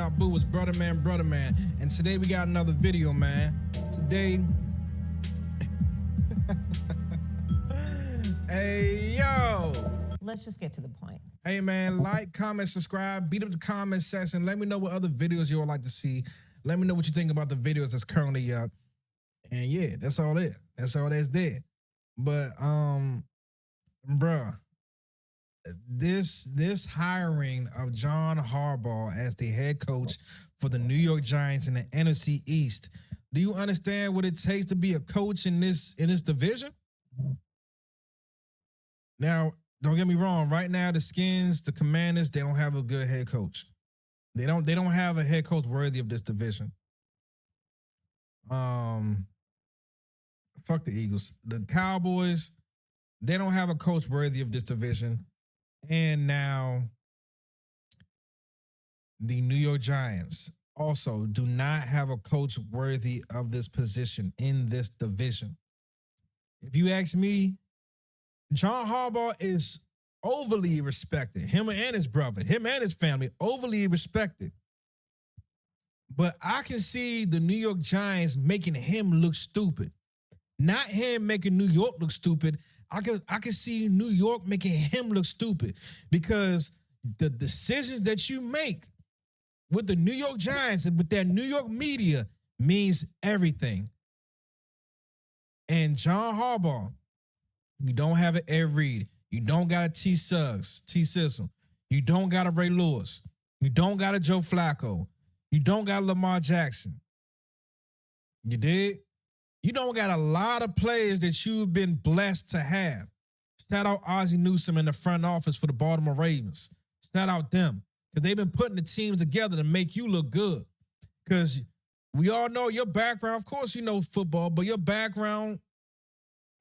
out Boo? It's Brother Man. And today we got another video, man. Today, hey, yo. Let's just get to the point. Hey, man, like, comment, subscribe, beat up the comment section. Let me know what other videos you would like to see. Let me know what you think about the videos that's currently up. And yeah, that's all it. That's all that's there. But, bruh, this hiring of John Harbaugh as the head coach for the New York Giants in the NFC East, do you understand what it takes to be a coach in this division? Now, don't get me wrong. Right now, the Skins, the Commanders, they don't have a good head coach. They don't have a head coach worthy of this division. Fuck the Eagles. The Cowboys, they don't have a coach worthy of this division. And now the New York Giants also do not have a coach worthy of this position in this division. If you ask me, John Harbaugh is overly respected. Him and his brother, him and his family, overly respected. But I can see the New York Giants making him look stupid. Not him making New York look stupid. I can see New York making him look stupid because the decisions that you make with the New York Giants and with that New York media means everything. And John Harbaugh, you don't have an Ed Reed. You don't got a T. Suggs, T. Sizzle. You don't got a Ray Lewis. You don't got a Joe Flacco. You don't got Lamar Jackson. You did? You don't got a lot of players that you've been blessed to have. Shout out Ozzie Newsome in the front office for the Baltimore Ravens. Shout out them. Because they've been putting the teams together to make you look good. Because we all know your background. Of course you know football, but your background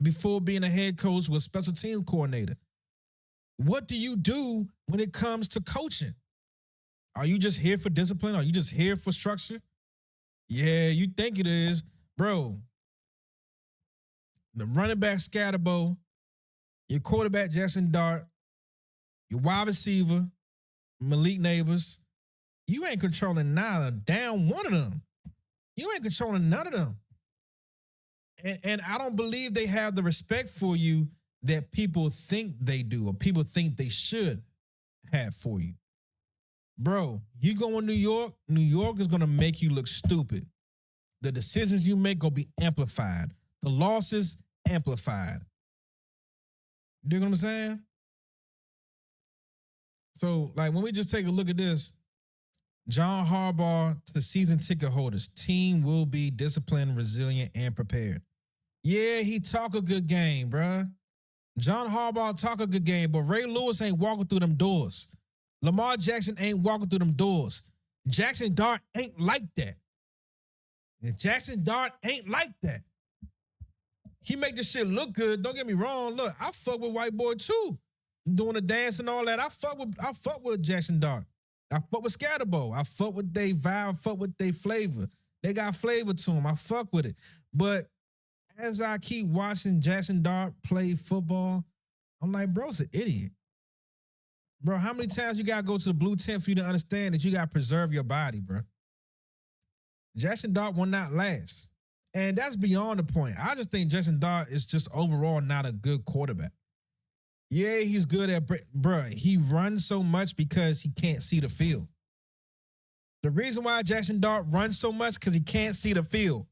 before being a head coach was special team coordinator. What do you do when it comes to coaching? Are you just here for discipline? Are you just here for structure? Yeah, you think it is. Bro, the running back Scatterbo, your quarterback Jackson Dart, your wide receiver Malik Neighbors, you ain't controlling neither down one of them. You ain't controlling none of them. And I don't believe they have the respect for you that people think they do or people think they should have for you. Bro, you go in New York is going to make you look stupid. The decisions you make going to be amplified. The losses, amplified. You dig what I'm saying? So, like, when we just take a look at this, John Harbaugh to the season ticket holders, team will be disciplined, resilient, and prepared. Yeah, he talk a good game, bruh. John Harbaugh talk a good game, but Ray Lewis ain't walking through them doors. Lamar Jackson ain't walking through them doors. Jackson Dart ain't like that. And Jackson Dart ain't like that. He make this shit look good. Don't get me wrong. Look, I fuck with White Boy too. Doing the dance and all that. I fuck with Jackson Dart. I fuck with Scatterbo. I fuck with they vibe. I fuck with they flavor. They got flavor to them. I fuck with it. But as I keep watching Jackson Dart play football, I'm like, bro's an idiot. Bro, how many times you got to go to the blue tent for you to understand that you got to preserve your body, bro? Jackson Dart will not last. And that's beyond the point. I just think Jackson Dart is just overall not a good quarterback. Yeah, he's good at, bro, he runs so much because he can't see the field. The reason why Jackson Dart runs so much because he can't see the field.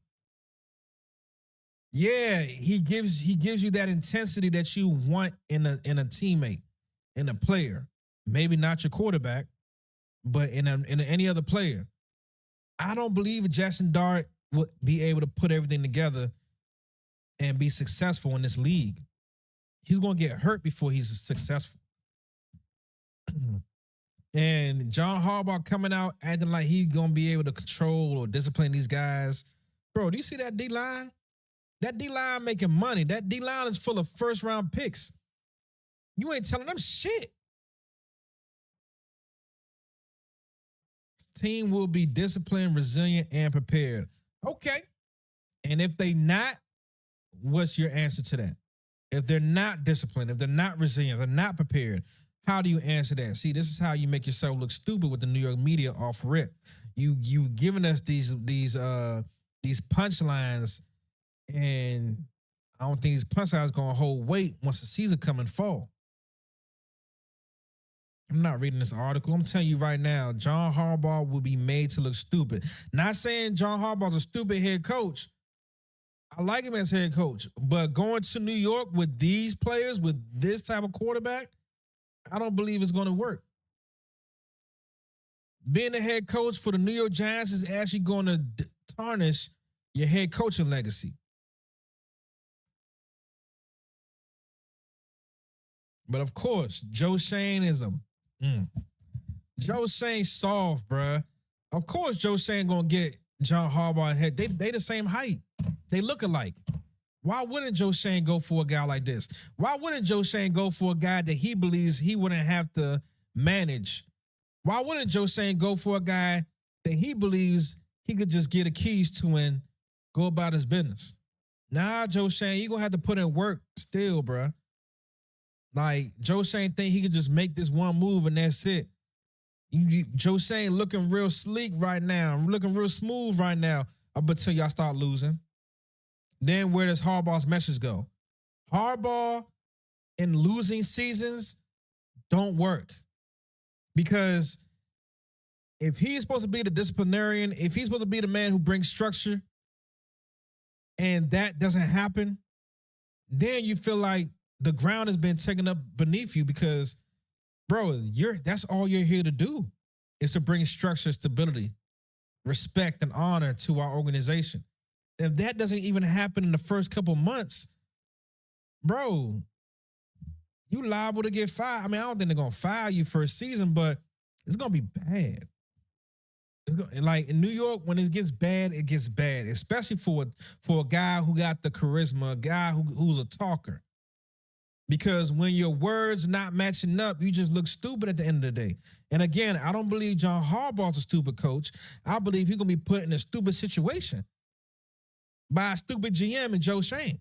Yeah, he gives you that intensity that you want in a teammate, in a player. Maybe not your quarterback, but in any other player. I don't believe Jackson Dart would be able to put everything together and be successful in this league. He's going to get hurt before he's successful. And John Harbaugh coming out acting like he's going to be able to control or discipline these guys. Bro, do you see that D-line? That D-line making money. That D-line is full of first-round picks. You ain't telling them shit. This team will be disciplined, resilient, and prepared. Okay. And if they not, what's your answer to that? If they're not disciplined, if they're not resilient, if they're not prepared, How do you answer that? See, this is how you make yourself look stupid with the New York media off rip. You giving us these punchlines, and I don't think these punchlines gonna hold weight once the season come and fall. I'm not reading this article. I'm telling you right now, John Harbaugh will be made to look stupid. Not saying John Harbaugh's a stupid head coach. I like him as head coach, but going to New York with these players, with this type of quarterback, I don't believe it's going to work. Being a head coach for the New York Giants is actually going to tarnish your head coaching legacy. But of course, Joe Shane is a Joe Shane soft, bruh. Of course, Joe Shane gonna get John Harbaugh ahead. They the same height. They look alike. Why wouldn't Joe Shane go for a guy like this? Why wouldn't Joe Shane go for a guy that he believes he wouldn't have to manage? Why wouldn't Joe Shane go for a guy that he believes he could just get the keys to and go about his business? Nah, Joe Shane, you gonna have to put in work still, bruh. Like, Joe Shane think he could just make this one move and that's it. Joe Shane looking real sleek right now, looking real smooth right now, up until y'all start losing. Then where does Harbaugh's message go? Harbaugh in losing seasons don't work. Because if he's supposed to be the disciplinarian, if he's supposed to be the man who brings structure, and that doesn't happen, then you feel like the ground has been taken up beneath you because, bro, that's all you're here to do is to bring structure, stability, respect, and honor to our organization. If that doesn't even happen in the first couple months, bro, you liable to get fired. I mean, I don't think they're gonna fire you first season, but it's gonna be bad. Like in New York, when it gets bad, especially for a guy who got the charisma, a guy who's a talker. Because when your words not matching up, you just look stupid at the end of the day. And again, I don't believe John Harbaugh's a stupid coach. I believe he's going to be put in a stupid situation by a stupid GM and Joe Shane,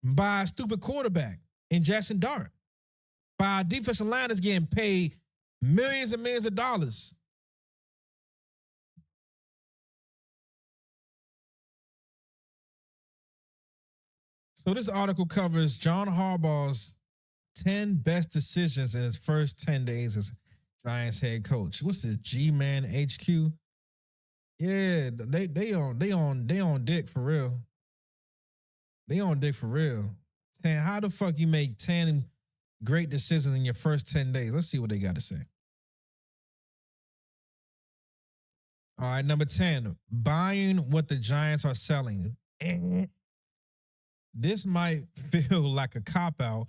by a stupid quarterback in Jackson Dart, by a defensive line that's getting paid millions and millions of dollars. So this article covers John Harbaugh's 10 best decisions in his first 10 days as Giants head coach. What's this, G-Man HQ? Yeah, they on dick for real. They on dick for real. Saying, how the fuck you make 10 great decisions in your first 10 days? Let's see what they got to say. All right, number 10, buying what the Giants are selling. This might feel like a cop-out,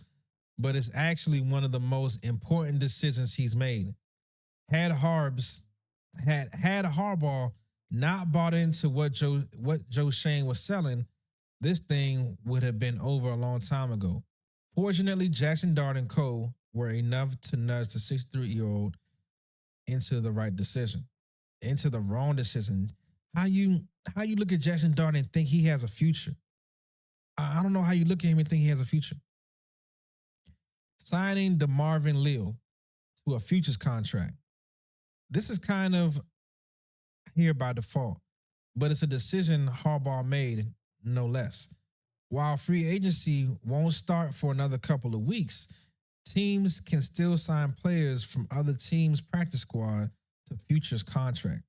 but it's actually one of the most important decisions he's made. Had Harbaugh not bought into what Joe Shane was selling, this thing would have been over a long time ago. Fortunately, Jackson Dart and Co. were enough to nudge the 63-year-old into the right decision, into the wrong decision. How you look at Jackson Dart and think he has a future? I don't know how you look at him and think he has a future. Signing DeMarvin Leal to a futures contract. This is kind of here by default, but it's a decision Harbaugh made, no less. While free agency won't start for another couple of weeks, teams can still sign players from other teams' practice squad to futures contract.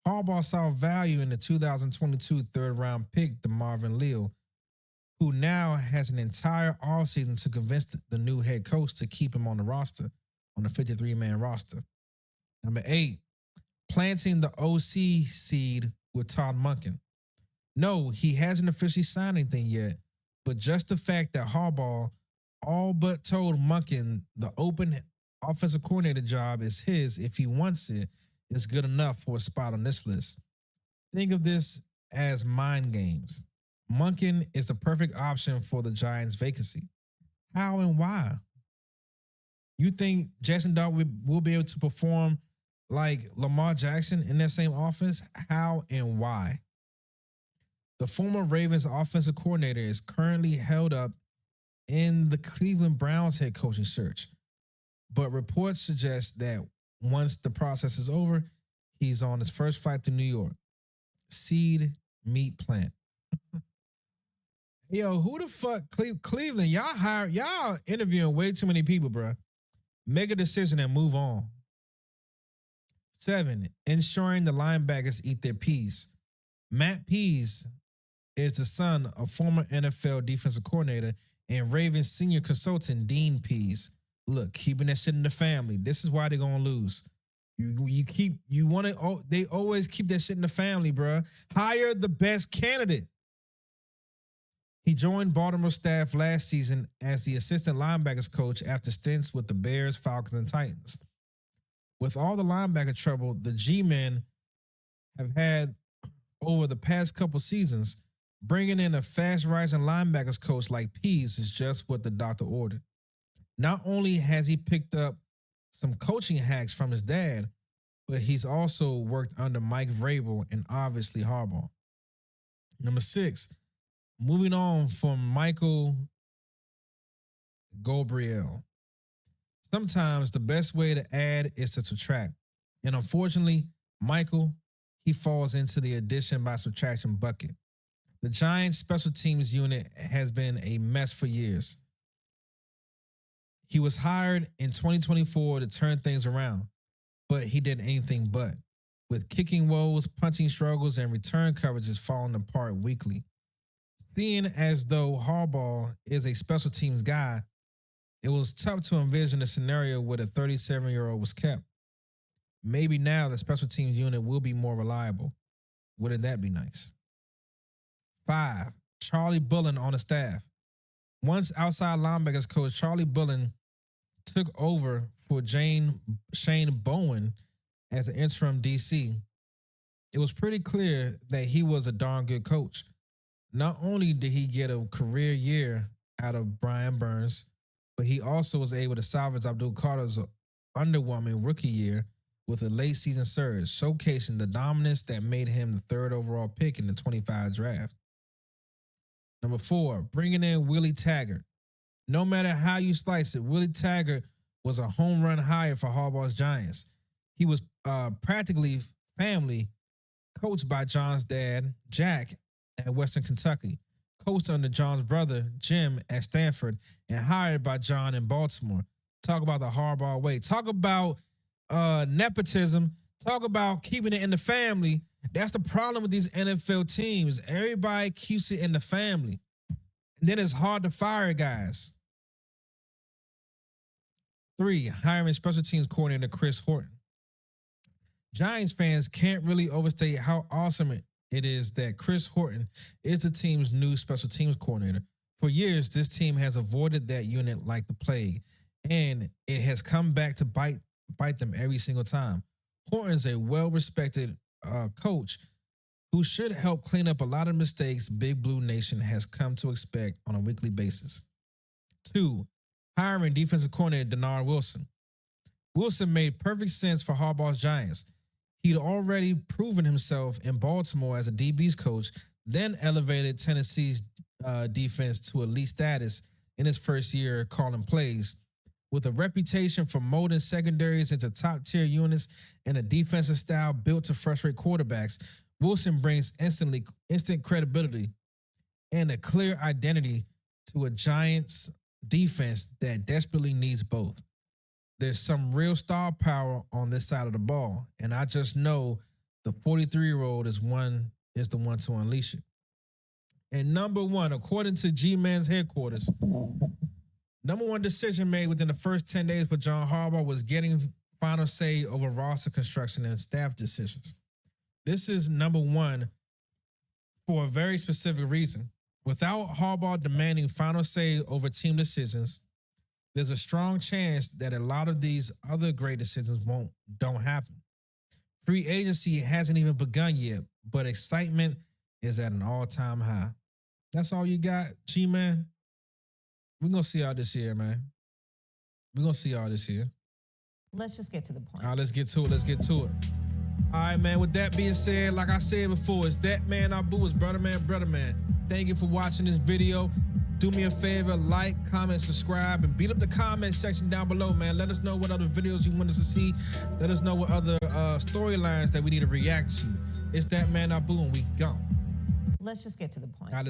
Harbaugh saw value in the 2022 third-round pick, DeMarvin Leal, who now has an entire offseason to convince the new head coach to keep him on the roster, on the 53-man roster. Number 8, planting the OC seed with Todd Monken. No, he hasn't officially signed anything yet, but just the fact that Harbaugh all but told Monken the open offensive coordinator job is his if he wants it is good enough for a spot on this list. Think of this as mind games. Monken is the perfect option for the Giants' vacancy. How and why? You think Jackson Dart will be able to perform like Lamar Jackson in that same offense? How and why? The former Ravens offensive coordinator is currently held up in the Cleveland Browns head coaching search. But reports suggest that once the process is over, he's on his first flight to New York. Seed meat plant. Yo, who the fuck Cleveland? Y'all interviewing way too many people, bro. Make a decision and move on. 7, ensuring the linebackers eat their peas. Matt Pease is the son of former NFL defensive coordinator and Ravens senior consultant Dean Pease. Look, keeping that shit in the family. This is why they're gonna lose. They always keep that shit in the family, bro. Hire the best candidate. He joined Baltimore staff last season as the assistant linebackers coach after stints with the Bears, Falcons, and Titans. With all the linebacker trouble the G-men have had over the past couple seasons, bringing in a fast-rising linebackers coach like Pease is just what the doctor ordered. Not only has he picked up some coaching hacks from his dad, but he's also worked under Mike Vrabel and obviously Harbaugh. Number 6, moving on from Michael Gabriel. Sometimes the best way to add is to subtract. And unfortunately, Michael, he falls into the addition by subtraction bucket. The Giants special teams unit has been a mess for years. He was hired in 2024 to turn things around, but he did anything but, with kicking woes, punting struggles, and return coverages falling apart weekly. Seeing as though Harbaugh is a special teams guy, it was tough to envision a scenario where the 37-year-old was kept. Maybe now the special teams unit will be more reliable. Wouldn't that be nice? 5, Charlie Bullen on the staff. Once outside linebackers coach Charlie Bullen took over for Shane Bowen as an interim DC, it was pretty clear that he was a darn good coach. Not only did he get a career year out of Brian Burns, but he also was able to salvage Abdul Carter's underwhelming rookie year with a late season surge, showcasing the dominance that made him the 3rd overall pick in the 25 draft. Number 4, bringing in Willie Taggart. No matter how you slice it, Willie Taggart was a home run hire for Harbaugh's Giants. He was practically family, coached by John's dad, Jack, at Western Kentucky, coached under John's brother, Jim, at Stanford, and hired by John in Baltimore. Talk about the Harbaugh way. Talk about nepotism. Talk about keeping it in the family. That's the problem with these NFL teams. Everybody keeps it in the family. And then it's hard to fire guys. 3, hiring special teams coordinator Chris Horton. Giants fans can't really overstate how awesome it is that Chris Horton is the team's new special teams coordinator. For years, this team has avoided that unit like the plague, and it has come back to bite them every single time. Horton's a well-respected coach who should help clean up a lot of mistakes Big Blue Nation has come to expect on a weekly basis. 2, hiring defensive coordinator Denard Wilson. Wilson made perfect sense for Harbaugh's Giants. He'd already proven himself in Baltimore as a DB's coach, then elevated Tennessee's defense to elite status in his first year calling plays. With a reputation for molding secondaries into top-tier units and a defensive style built to frustrate quarterbacks, Wilson brings instant credibility and a clear identity to a Giants defense that desperately needs both. There's some real star power on this side of the ball, and I just know the 43-year-old is the one to unleash it. And number 1, according to G-Man's headquarters, number 1 decision made within the first 10 days for John Harbaugh was getting final say over roster construction and staff decisions. This is number 1 for a very specific reason. Without Harbaugh demanding final say over team decisions, there's a strong chance that a lot of these other great decisions don't happen. Free agency hasn't even begun yet, but excitement is at an all-time high. That's all you got, G-Man? We're going to see y'all this year, man. We're going to see y'all this year. Let's just get to the point. All right, let's get to it. All right, man, with that being said, like I said before, it's that man Abu, it's brother man. Thank you for watching this video. Do me a favor, like, comment, subscribe, and beat up the comment section down below, man. Let us know what other videos you want us to see. Let us know what other storylines that we need to react to. It's that man, Abu, and we go. Let's just get to the point. Now let's